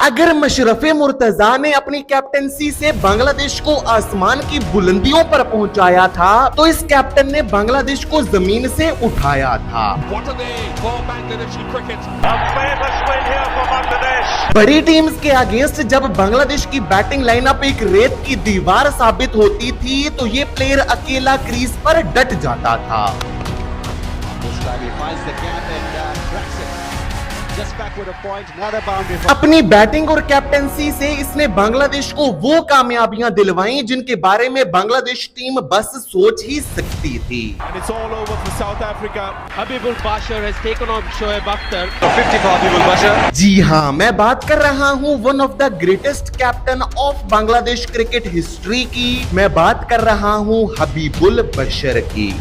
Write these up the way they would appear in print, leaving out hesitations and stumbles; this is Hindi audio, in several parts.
अगर मशरफे मुर्तजा ने अपनी कैप्टनसी से बांग्लादेश को आसमान की बुलंदियों पर पहुंचाया था, तो इस कैप्टन ने बांग्लादेश को जमीन से उठाया था। बड़ी टीम्स के अगेंस्ट जब बांग्लादेश की बैटिंग लाइनअप एक रेत की दीवार साबित होती थी, तो ये प्लेयर अकेला क्रीज पर डट जाता था। अपनी बैटिंग और कैप्टनसी से इसने बांग्लादेश को वो कामयाबियां दिलवाई जिनके बारे में बांग्लादेश टीम बस सोच ही सकती थी। जी हाँ, मैं बात कर रहा हूँ one of the greatest captain of Bangladesh cricket history की। मैं बात कर रहा हूँ हबीबुल बशर की।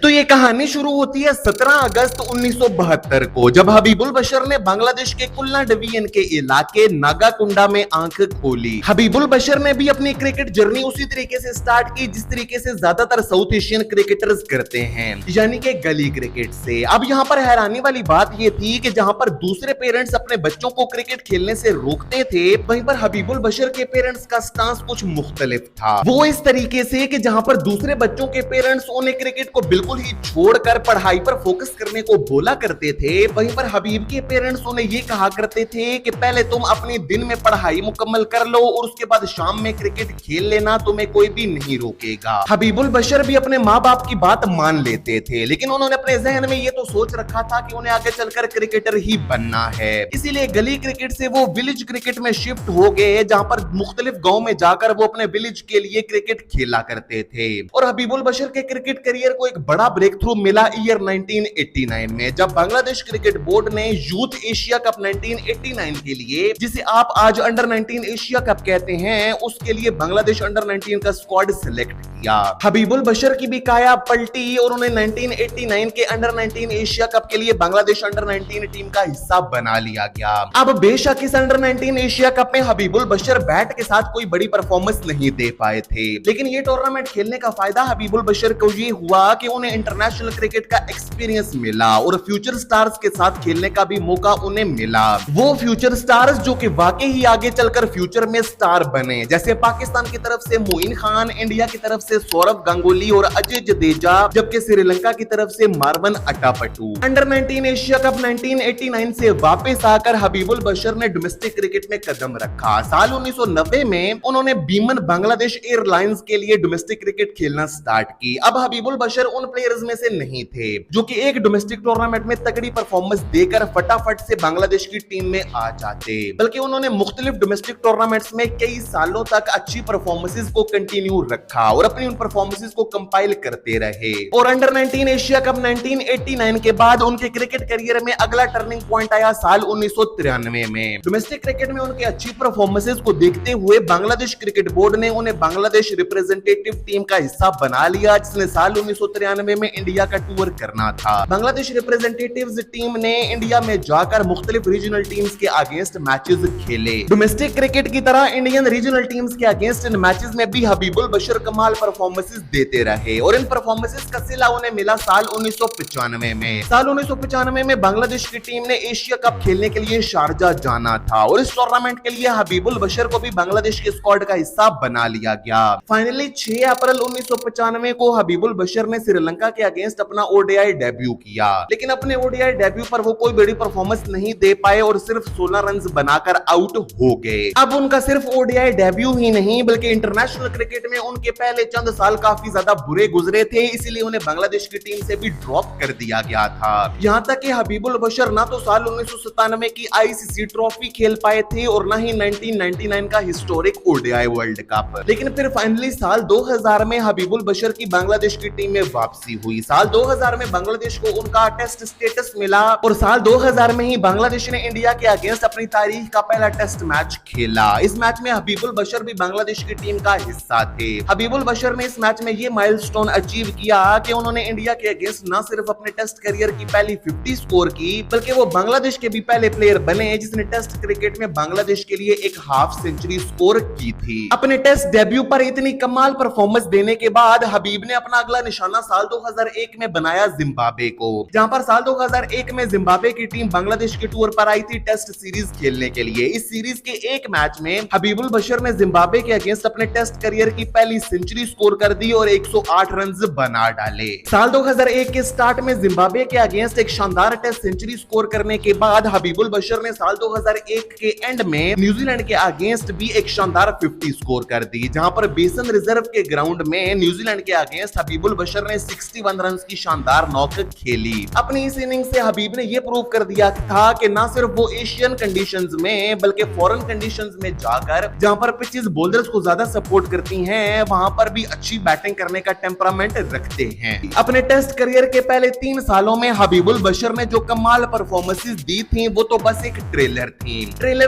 तो ये कहानी शुरू होती है 17 अगस्त 1972 को, जब हबीबुल बशर ने बांग्लादेश के कुल्ला डिवीजन के इलाके नागाकुंडा में आंख खोली। हबीबुल बशर ने भी अपनी क्रिकेट जर्नी उसी तरीके से स्टार्ट की जिस तरीके से ज्यादातर साउथ एशियन क्रिकेटर्स करते हैं, यानी कि गली क्रिकेट से। अब यहाँ पर हैरानी वाली बात ये थी कि जहाँ पर दूसरे पेरेंट्स अपने बच्चों को क्रिकेट खेलने से रोकते थे, वहीं पर हबीबुल बशर के पेरेंट्स का स्टांस कुछ मुख्तलिफ था। वो इस तरीके से कि जहाँ पर दूसरे बच्चों के पेरेंट्स उन्हें क्रिकेट को बिल्कुल ही छोड़कर पढ़ाई पर फोकस करने को बोला करते थे, वहीं पर हबीब के पेरेंट्स उन्हें ये कहा करते थे कि पहले तुम अपनी दिन में पढ़ाई मुकम्मल कर लो और उसके बाद शाम में क्रिकेट खेल लेना, तुम्हें कोई भी नहीं रोकेगा। हबीबुल बशर भी अपने माँ बाप की बात मान लेते थे, लेकिन उन्होंने अपने जहन में ये तो सोच रखा था कि उन्हें आगे चलकर क्रिकेटर ही बनना है। इसीलिए गली क्रिकेट से वो विलेज क्रिकेट में शिफ्ट हो गए, जहां पर मुख्तलिफ गांव में जाकर वो अपने विलेज के लिए क्रिकेट खेला करते थे। और हबीबुल बशर के क्रिकेट करियर को एक बड़ा ब्रेक थ्रू मिला ईयर 1989 में, जब बांग्लादेश क्रिकेट बोर्ड ने यूथ एशिया कप 1989 के लिए, जिसे आप आज अंडर 19 एशिया कप कहते हैं, उसके लिए बांग्लादेश अंडर 19 का स्क्वाड सिलेक्ट किया। हबीबुल बशर की भी काया पलटी और उन्हें 1989 के अंडर 19 एशिया कप के लिए बांग्लादेश अंडर 19 टीम का हिस्सा बना लिया गया। अब बेशक इस अंडर 19 एशिया कप में हबीबुल बशर बैट के साथ कोई बड़ी परफॉर्मेंस नहीं दे पाए थे, लेकिन ये टूर्नामेंट खेलने का फायदा हबीबुल बशर को ये हुआ कि उन्हें इंटरनेशनल क्रिकेट का एक्सपीरियंस मिला और फ्यूचर स्टार्स के साथ खेलने का भी मौका उन्हें मिला। वो फ्यूचर स्टार्स जो कि वाकई ही आगे चलकर फ्यूचर में स्टार बने, जैसे पाकिस्तान की तरफ से मोइन खान, इंडिया की तरफ से सौरभ गांगुली और अजय जडेजा, जबकि श्रीलंका की तरफ से Mervyn Atapattu. Under 19 Asia cup 1989 से वापस आकर हबीबुल बशर ने डोमेस्टिक क्रिकेट में कदम रखा। साल 1990 में उन्होंने बीमन बांग्लादेश एयरलाइंस के लिए डोमेस्टिक क्रिकेट खेलना स्टार्ट की। अब हबीबुल बशर उन प्लेयर्स में से नहीं थे जो कि एक डोमेस्टिक टूर्नामेंट में तगड़ी परफॉर्मेंस देकर फटाफट से बांग्लादेश की टीम में आ जाते, बल्कि उन्होंने मुख्तलिफ डोमेस्टिक टूर्नामेंट्स में कई सालों तक अच्छी परफॉर्मेंसेस को कंटिन्यू रखा और अपनी उन परफॉर्मेंसेस को कंपाइल करते रहे। और अंडर 19 एशिया कप 1989 के बाद उनके क्रिकेट करियर में अगला टर्निंग पॉइंट आया साल 1993 में। डोमेस्टिक क्रिकेट में उनके अच्छी परफॉर्मेंसेस को देखते हुए बांग्लादेश क्रिकेट बोर्ड ने उन्हें बांग्लादेश रिप्रेजेंटेटिव टीम का हिस्सा बना लिया, जिसने साल 1993 में इंडिया का टूर करना था। बांग्लादेश रिप्रेजेंटेटिव्स टीम ने इंडिया में जाकर मुख्तलिफ रीजनल टीम्स के अगेंस्ट मैचेस खेले। डोमेस्टिक क्रिकेट की तरह इंडियन रीजनल टीम्स के अगेंस्ट इन मैचेस में भी हबीबुल बशर कमाल परफॉर्मेंसेस देते रहे और इन परफॉर्मेंसेस का सिला उन्हें मिला साल 1995 में। साल 1995 में बांग्लादेश की टीम ने एशिया कप खेलने के लिए शारजा जाना था और इस टूर्नामेंट के लिए हबीबुल बशर को भी बांग्लादेश के स्क्वाड का हिस्सा बना लिया गया। फाइनली 6 अप्रैल 1995 को हबीबुल बशर ने श्रीलंका के अगेंस्ट अपना ओडीआई डेब्यू किया, लेकिन अपने ओडीआई डेब्यू पर वो कोई बड़ी परफॉर्मेंस नहीं दे पाए और सिर्फ 16 रन बनाकर आउट हो गए। अब उनका सिर्फ ओडीआई डेब्यू ही नहीं बल्कि इंटरनेशनल क्रिकेट में उनके पहले चंद साल काफी ज्यादा बुरे गुजरे थे, इसीलिए उन्हें बांग्लादेश की टीम से भी ड्रॉप कर दिया गया था। यहाँ तक कि हबीबुल बशर ना तो साल 1997 की आईसीसी ट्रॉफी खेल पाए थे और ना ही 1999 का हिस्टोरिक ओडीआई वर्ल्ड कप, लेकिन फिर फाइनली साल 2000 में हबीबुल बशर की बांग्लादेश की टीम में वापसी हुई। साल 2000 में बांग्लादेश को उनका टेस्ट स्टेटस मिला और साल 2000 में ही बांग्लादेश ने इंडिया के अगेंस्ट अपनी तारीख का पहला टेस्ट मैच खेला। इस मैच में हबीबुल बशर भी बांग्लादेश की टीम का हिस्सा थे। हबीबुल बशर ने इस मैच में ये माइलस्टोन अचीव किया कि उन्होंने इंडिया के अगेंस्ट न सिर्फ अपने टेस्ट करियर की पहली 50 स्कोर की, बल्कि वो बांग्लादेश के भी पहले प्लेयर बने जिसने टेस्ट क्रिकेट में बांग्लादेश के लिए एक हाफ सेंचुरी स्कोर की थी। अपने टेस्ट डेब्यू पर इतनी कमाल परफॉर्मेंस देने के बाद हबीब ने अपना अगला निशाना साल 2001 में बनाया जिम्बाब्वे को, जहां पर साल 2001 में जिम्बाब्वे की टीम बांग्लादेश के टूर पर आई थी टेस्ट सीरीज खेलने के लिए। इस सीरीज के एक मैच में हबीबुल बशर ने जिम्बाब्वे के अगेंस्ट अपने टेस्ट करियर की पहली सेंचुरी स्कोर कर दी और 108 रन बना डाले। साल 2001 के स्टार्ट में जिम्बाब्वे के अगेंस्ट एक शानदार टेस्ट सेंचुरी स्कोर करने के बाद हबीबुल बशर ने साल 2001 के एंड में न्यूजीलैंड के अगेंस्ट भी एक शानदार 50 स्कोर कर दी, जहां पर बेसन रिजर्व के ग्राउंड में न्यूजीलैंड के अगेंस्ट हबीबुल बशर ने 61 रन की शानदार नॉक खेली। अपनी इस इनिंग से हबीब ने यह प्रूव कर दिया था कि ना सिर्फ वो एशियन कंडीशंस में बल्कि फॉरेन कंडीशंस में जाकर जहां पर पिचेस बॉलर्स को ज्यादा सपोर्ट करती हैं, वहां पर भी अच्छी बैटिंग करने का टेम्परामेंट रखते हैं। अपने टेस्ट करियर के पहले 3 सालों में हबीबुल बशर ने जो कमाल परफॉर्मेंसेस दी थी वो तो बस एक ट्रेलर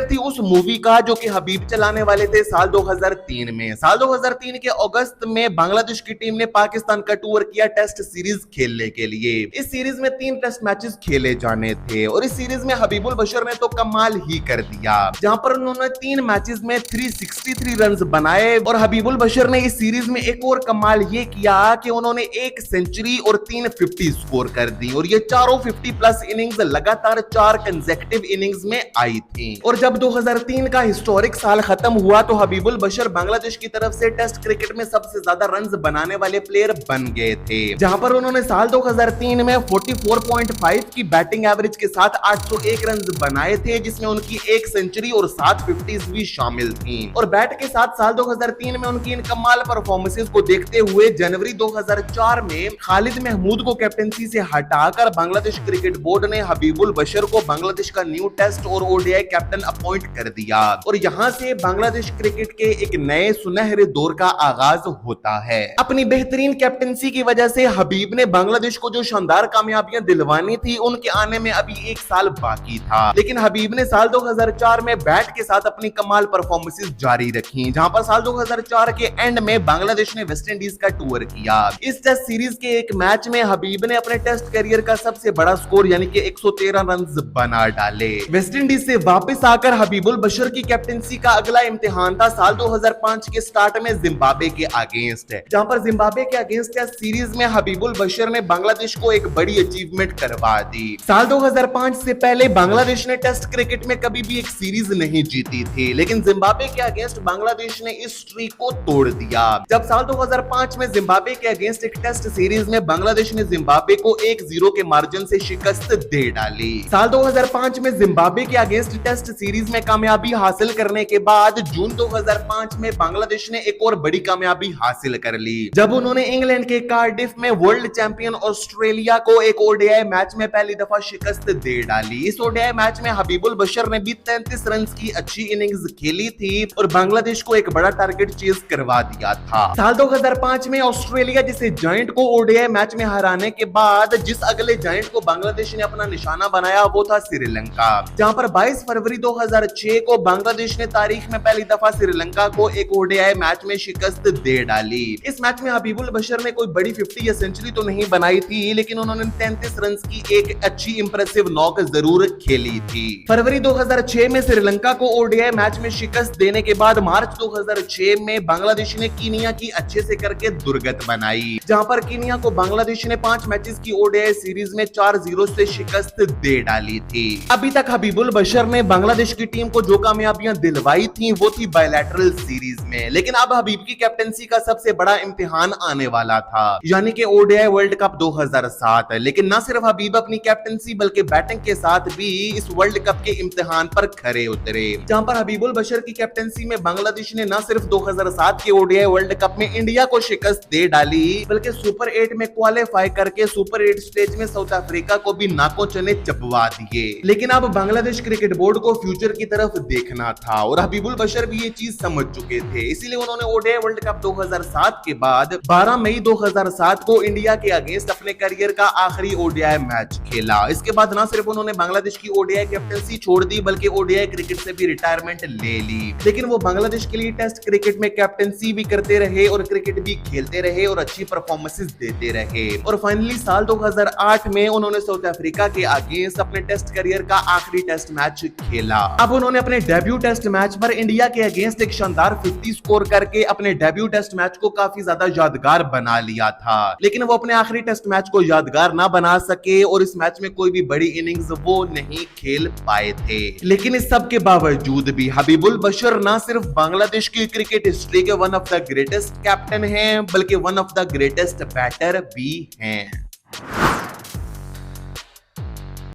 थी उस मूवी का जो कि हबीब चलाने वाले थे साल 2003 में। साल 2003 के अगस्त में बांग्लादेश की टीम ने पाकिस्तान का टूर किया टेस्ट सीरीज खेलने के लिए। इस सीरीज में 3 टेस्ट मैचेस खेले जाने थे और इस सीरीज में हबीबुल बशर ने तो कमाल ही कर दिया, जहां पर उन्होंने 3 मैचेस में 363 रन बनाए। और हबीबुल बशर ने इस सीरीज में एक और कमाल ये किया कि उन्होंने 1 सेंचुरी और 3 50 स्कोर कर दी और ये चारों 50 प्लस इनिंग्स लगातार 4 कंसेक्यूटिव इनिंग्स में आई थी। और जब 2003 का हिस्टोरिक साल खत्म हुआ तो हबीबुल बशर बांग्लादेश की तरफ से टेस्ट क्रिकेट में सबसे ज्यादा रन बनाने वाले प्लेयर बन गए थे, जहां पर उन्होंने साल 2003 में 44.5 की बैटिंग एवरेज के साथ 801 रन बनाए थे, जिसमें उनकी 1 सेंचुरी और 7 50s भी शामिल थी। और बैट के साथ साल 2003 में उनकी इन कमाल परफॉर्मेंसेस को देखते हुए जनवरी 2004 में खालिद महमूद को कैप्टनसी से हटाकर बांग्लादेश क्रिकेट बोर्ड ने हबीबुल बशर को बांग्लादेश का न्यू टेस्ट और ओडीआई कैप्टन अपॉइंट कर दिया और यहां से बांग्लादेश क्रिकेट के एक नए सुनहरे दौर का आगाज होता है। अपनी बेहतरीन कैप्टनसी की वजह से हबीब ने बांग्लादेश को जो शानदार कामयाबियां दिलवानी थी उनके आने में अभी 1 साल बाकी था, लेकिन हबीब ने साल 2004 में बैट के साथ अपनी कमाल परफॉर्मेंसेस जारी रखी, जहां पर साल 2004 के एंड में बांग्लादेश ने वेस्ट इंडीज का टूर किया। इस टेस्ट सीरीज के एक मैच में हबीब ने अपने टेस्ट करियर का सबसे बड़ा स्कोर यानी कि 113 रन बना डाले। वेस्ट इंडीज से वापस आकर हबीबुल बशर की कैप्टनसी का अगला इम्तिहान था साल 2005 के स्टार्ट में जिम्बाब्वे के अगेंस्ट, जहां पर जिम्बाब्वे के अगेंस्ट टेस्ट सीरीज में हबीबुल बशर ने बांग्लादेश को एक बड़ी अचीवमेंट करवा दी। साल 2005 से पहले बांग्लादेश ने टेस्ट क्रिकेट में कभी भी एक सीरीज नहीं जीती थी, लेकिन जिम्बाब्वे के अगेंस्ट बांग्लादेश ने इस स्ट्रीक को तोड़ दिया। जब साल 2005 में जिम्बाब्वे के अगेंस्ट एक टेस्ट सीरीज में बांग्लादेश ने जिम्बाब्वे को 1-0 के मार्जिन से शिकस्त दे डाली। साल 2005 में जिम्बाब्वे के अगेंस्ट टेस्ट सीरीज में कामयाबी हासिल करने के बाद जून 2005 में बांग्लादेश ने एक और बड़ी कामयाबी हासिल कर ली, जब उन्होंने इंग्लैंड के कार्डिफ में वर्ल्ड चैंपियन ऑस्ट्रेलिया को एक ओडीआई मैच में पहली दफा शिकस्त दे डाली। इस ओडीआई मैच में हबीबुल बशर ने भी 33 रन की अच्छी इनिंग्स खेली थी और बांग्लादेश को एक बड़ा टारगेट चेज करवा दिया था। साल 2005 में ऑस्ट्रेलिया जिसे जायंट को ओडीआई मैच में हराने के बाद जिस अगले जायंट को बांग्लादेश ने अपना निशाना बनाया वो था श्रीलंका, जहां पर 22 फरवरी 2006 को बांग्लादेश ने तारीख में पहली दफा श्रीलंका को एक ओडीआई मैच में शिकस्त दे डाली। इस मैच में हबीबुल बशर ने कोई बड़ी 50 या सेंचुरी तो नहीं बनाई थी, लेकिन उन्होंने 33 रन की एक अच्छी इंप्रेसिव नॉक जरूर खेली थी। फरवरी 2006 में श्रीलंका को ओडीआई मैच में शिकस्त देने के बाद मार्च 2006 में बांग्लादेश ने कीनिया की अच्छे से करके दुर्गत बनाई, जहां पर कीनिया को बांग्लादेश ने 5 मैचेस की ओडीआई सीरीज में 4-0 से शिकस्त दे डाली थी। अभी तक हबीबुल बशर ने बांग्लादेश की टीम को जो कामयाबियां दिलवाई थी वो थी बायलैटरल सीरीज में, लेकिन अब हबीब की कैप्टनसी का सबसे बड़ा इम्तिहान आने वाला था, यानी कि ओडीआई वर्ल्ड कप 2007। लेकिन न सिर्फ हबीब अपनी कैप्टनसी बल्कि बैटिंग के साथ भी इस वर्ल्ड कप के इम्तिहान पर खरे उतरे, जहां पर हबीबुल बशर की कैप्टनसी में बांग्लादेश ने न सिर्फ 2007 के ओडीआई वर्ल्ड कप में इंडिया को शिकस्त दे डाली, बल्कि सुपर 8 में क्वालिफाई करके सुपर 8 स्टेज में साउथ अफ्रीका को भी नाकों चने चबवा दिए। लेकिन अब बांग्लादेश क्रिकेट बोर्ड को फ्यूचर की तरफ देखना था और हबीबुल बशर भी ये चीज समझ चुके थे, इसीलिए उन्होंने ओडीआई वर्ल्ड कप 2007 के बाद 12 मई 2007 को इंडिया के अगेंस्ट अपने करियर का आखिरी ओडीआई मैच खेला। इसके बाद न सिर्फ उन्होंने बांग्लादेश की ओडीआई कैप्टनसी छोड़ दी बल्कि ओडीआई क्रिकेट से भी रिटायरमेंट ले ली, लेकिन वो बांग्लादेश के लिए टेस्ट क्रिकेट में कैप्टनसी भी करते रहे और क्रिकेट भी खेलते रहे और अच्छी परफॉर्मेंसेस देते रहे। और फाइनली साल 2008 में उन्होंने साउथ अफ्रीका के अगेंस्ट अपने टेस्ट करियर का आखिरी टेस्ट मैच खेला। अब उन्होंने अपने डेब्यू टेस्ट मैच पर इंडिया के अगेंस्ट एक शानदार 50 स्कोर करके अपने डेब्यू टेस्ट मैच को काफी ज्यादा यादगार बना लिया था। लेकिन वो अपने आखिरी टेस्ट मैच को यादगार ना बना सके और इस मैच में कोई भी बड़ी इनिंग्स वो नहीं खेल पाए थे। लेकिन इस सब के बावजूद भी हबीबुल बशर ना सिर्फ बांग्लादेश की क्रिकेट हिस्ट्री के one of the greatest captain हैं, बल्कि one of the greatest batter भी हैं।